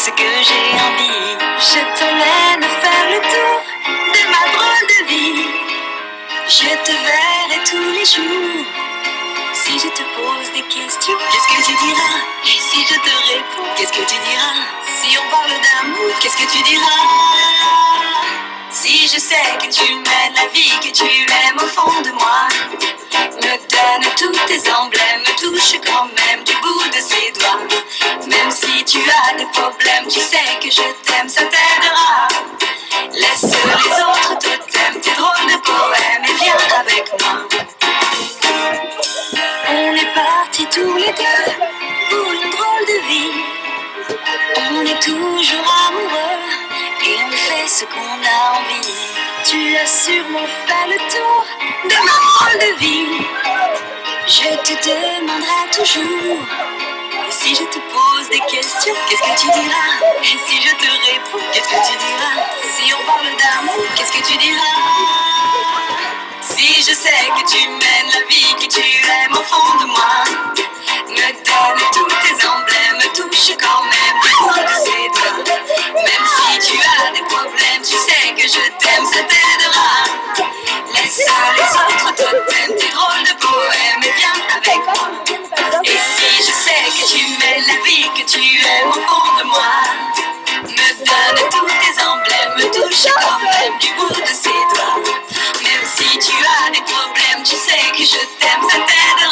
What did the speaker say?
ce que j'ai envie. Je t'emmène faire le tour de ma drôle de vie. Je te verrai tous les jours. Si je te pose des questions, qu'est-ce que tu diras? Et si je te réponds, qu'est-ce que tu diras? Si on parle d'amour, qu'est-ce que tu diras? Si je sais que tu mènes la vie, que tu l'aimes au fond de moi, me donne tous tes emblèmes, me touche quand même du bout de ses doigts. Même si tu as des problèmes, tu sais que je t'aime, ça t'aidera. Laisse les autres totems, tes drôles de poèmes et viens avec moi. On est partis tous les deux pour une drôle de vie. On est toujours amoureux et on fait ce qu'on a envie. Tu as sûrement fait le tour de ma drôle de vie. Je te demanderai toujours. Et si je te pose des questions, qu'est-ce que tu diras? Et si je te réponds, qu'est-ce que tu diras? Si on parle d'amour, qu'est-ce que tu diras? Si je sais que tu mènes la vie, que tu aimes au fond de moi, me donne tous tes emblèmes, me touche quand même du bout de ses doigts. Même si tu as des problèmes, tu sais que je t'aime, ça t'aidera. Laisse les autres totems, tes drôles de poèmes et viens avec moi. Et si je sais que tu mènes la vie, que tu aimes au fond de moi, me donne tous tes emblèmes, me touche quand même du bout de ses doigts. Même si tu as des problèmes, tu sais que je t'aime, ça t'aidera.